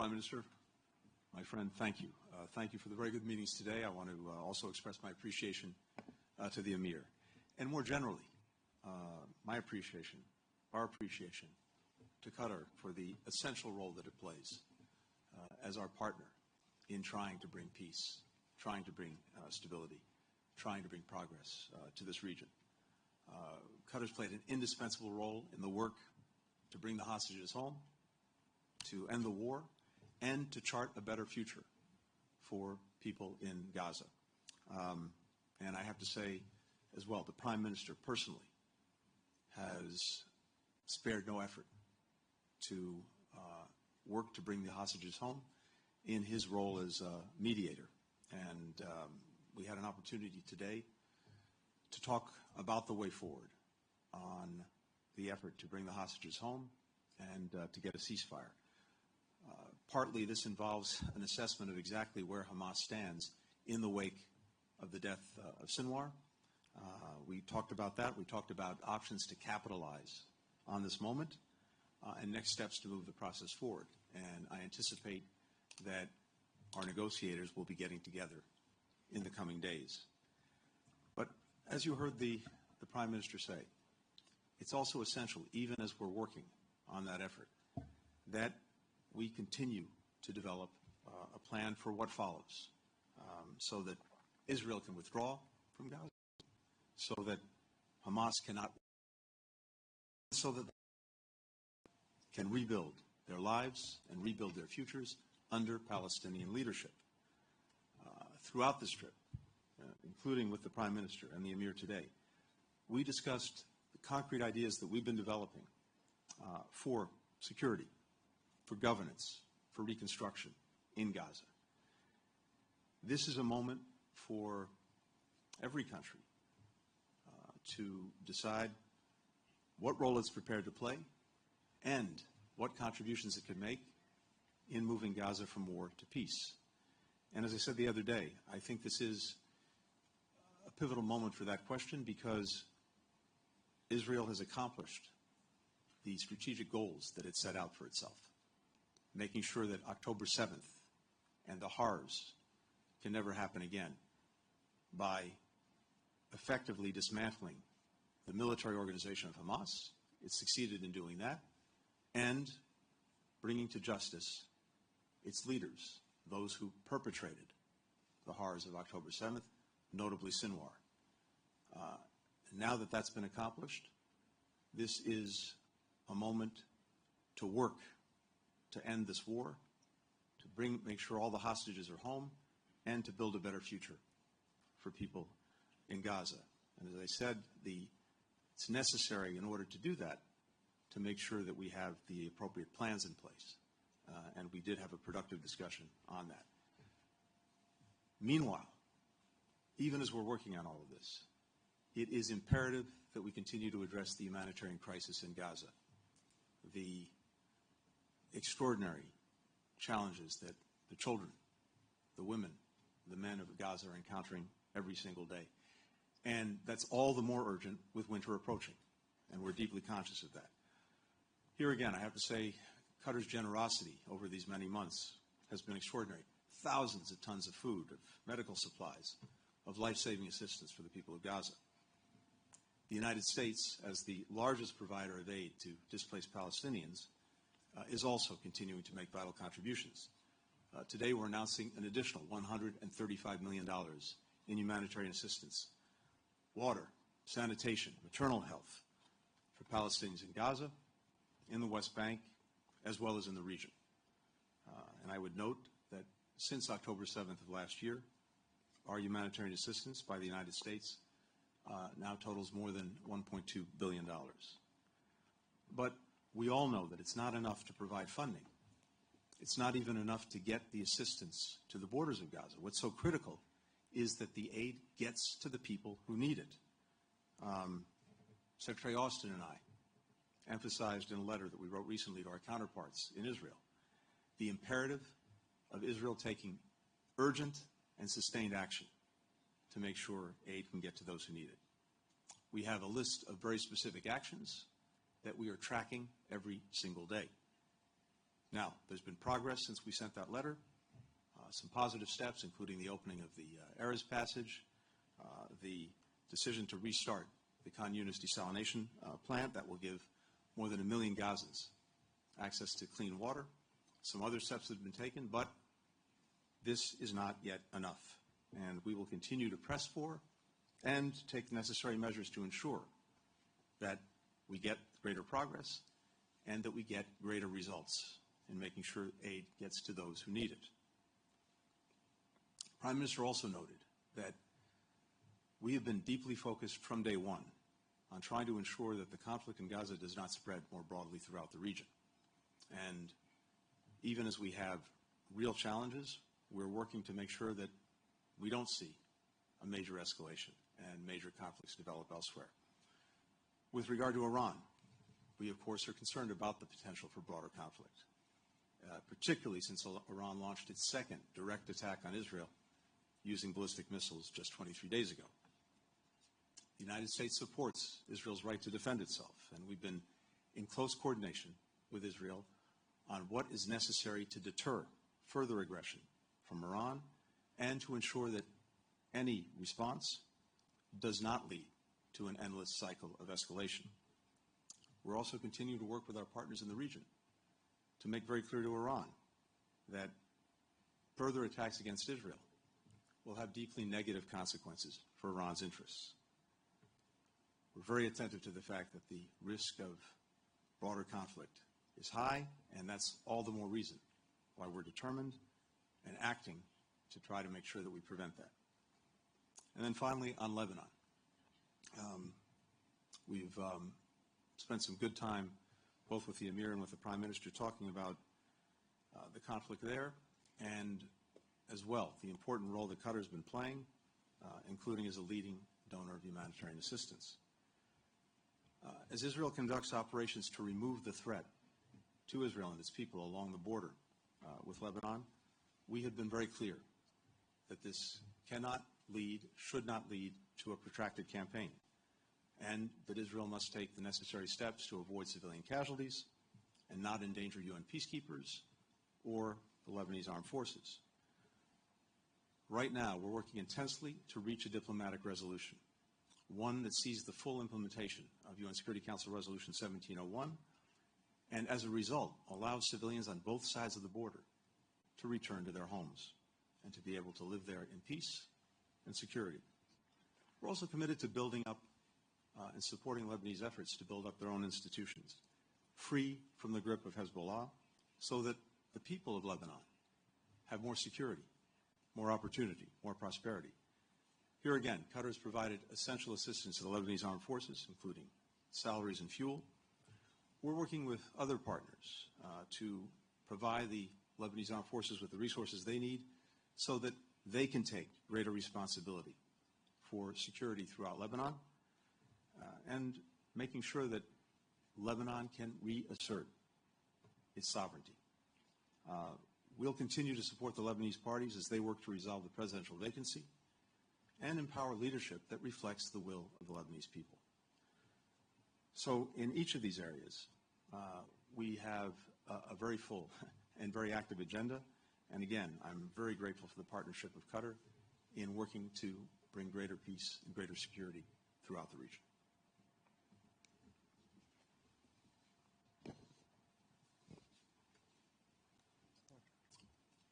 Prime Minister, my friend, thank you. Thank you for the very good meetings today. I want to also express my appreciation to the Emir. And more generally, my appreciation, our appreciation to Qatar for the essential role that it plays as our partner in trying to bring peace, trying to bring stability, trying to bring progress to this region. Qatar's played an indispensable role in the work to bring the hostages home, to end the war, and to chart a better future for people in Gaza. And I have to say as well, the Prime Minister personally has spared no effort to work to bring the hostages home in his role as a mediator. And we had an opportunity today to talk about the way forward on the effort to bring the hostages home and to get a ceasefire. Partly this involves an assessment of exactly where Hamas stands in the wake of the death of Sinwar. We talked about that. We talked about options to capitalize on this moment and next steps to move the process forward. And I anticipate that our negotiators will be getting together in the coming days. But as you heard the Prime Minister say, it's also essential, even as we're working on that effort, that we continue to develop a plan for what follows so that Israel can withdraw from Gaza, so that Hamas can rebuild their lives and rebuild their futures under Palestinian leadership. Throughout this trip, including with the Prime Minister and the Emir today, we discussed the concrete ideas that we've been developing for security, for governance, for reconstruction in Gaza. This is a moment for every country to decide what role it's prepared to play and what contributions it can make in moving Gaza from war to peace. And as I said the other day, I think this is a pivotal moment for that question because Israel has accomplished the strategic goals that it set out for itself, making sure that October 7th and the horrors can never happen again by effectively dismantling the military organization of Hamas. It succeeded in doing that, and bringing to justice its leaders, those who perpetrated the horrors of October 7th, notably Sinwar. Now that that's been accomplished, this is a moment to work to end this war, to make sure all the hostages are home, and to build a better future for people in Gaza. And as I said, it's necessary in order to do that to make sure that we have the appropriate plans in place. And we did have a productive discussion on that. Meanwhile, even as we're working on all of this, it is imperative that we continue to address the humanitarian crisis in Gaza, the extraordinary challenges that the children, the women, the men of Gaza are encountering every single day. And that's all the more urgent with winter approaching, and we're deeply conscious of that. Here again, I have to say, Qatar's generosity over these many months has been extraordinary. Thousands of tons of food, of medical supplies, of life-saving assistance for the people of Gaza. The United States, as the largest provider of aid to displaced Palestinians, is also continuing to make vital contributions. Today we're announcing an additional $135 million in humanitarian assistance, water, sanitation, maternal health for Palestinians in Gaza, in the West Bank, as well as in the region. And I would note that since October 7th of last year, our humanitarian assistance by the United States now totals more than $1.2 billion. But we all know that it's not enough to provide funding. It's not even enough to get the assistance to the borders of Gaza. What's so critical is that the aid gets to the people who need it. Secretary Austin and I emphasized in a letter that we wrote recently to our counterparts in Israel the imperative of Israel taking urgent and sustained action to make sure aid can get to those who need it. We have a list of very specific actions that we are tracking every single day. Now, there's been progress since we sent that letter, some positive steps, including the opening of the Erez Passage, the decision to restart the Khan Yunis desalination plant that will give more than 1 million Gazans access to clean water. Some other steps have been taken, but this is not yet enough. And we will continue to press for and take the necessary measures to ensure that we get greater progress and that we get greater results in making sure aid gets to those who need it. Prime Minister also noted that we have been deeply focused from day one on trying to ensure that the conflict in Gaza does not spread more broadly throughout the region. And even as we have real challenges, we're working to make sure that we don't see a major escalation and major conflicts develop elsewhere. With regard to Iran, we of course are concerned about the potential for broader conflict, particularly since Iran launched its second direct attack on Israel using ballistic missiles just 23 days ago. The United States supports Israel's right to defend itself, and we've been in close coordination with Israel on what is necessary to deter further aggression from Iran and to ensure that any response does not lead to an endless cycle of escalation. We're also continuing to work with our partners in the region to make very clear to Iran that further attacks against Israel will have deeply negative consequences for Iran's interests. We're very attentive to the fact that the risk of broader conflict is high, and that's all the more reason why we're determined and acting to try to make sure that we prevent that. And then finally, on Lebanon. We've spent some good time, both with the Emir and with the Prime Minister, talking about the conflict there, and as well the important role that Qatar has been playing, including as a leading donor of humanitarian assistance. As Israel conducts operations to remove the threat to Israel and its people along the border with Lebanon, we have been very clear that this cannot lead, should not lead to a protracted campaign, and that Israel must take the necessary steps to avoid civilian casualties and not endanger UN peacekeepers or the Lebanese armed forces. Right now, we're working intensely to reach a diplomatic resolution, one that sees the full implementation of UN Security Council Resolution 1701, and as a result, allows civilians on both sides of the border to return to their homes and to be able to live there in peace and security. We're also committed to building up and supporting Lebanese efforts to build up their own institutions, free from the grip of Hezbollah, so that the people of Lebanon have more security, more opportunity, more prosperity. Here again, Qatar has provided essential assistance to the Lebanese armed forces, including salaries and fuel. We're working with other partners to provide the Lebanese armed forces with the resources they need so that they can take greater responsibility for security throughout Lebanon and making sure that Lebanon can reassert its sovereignty. We'll continue to support the Lebanese parties as they work to resolve the presidential vacancy and empower leadership that reflects the will of the Lebanese people. So in each of these areas, we have a very full and very active agenda. And again, I'm very grateful for the partnership of Qatar in working to bring greater peace and greater security throughout the region.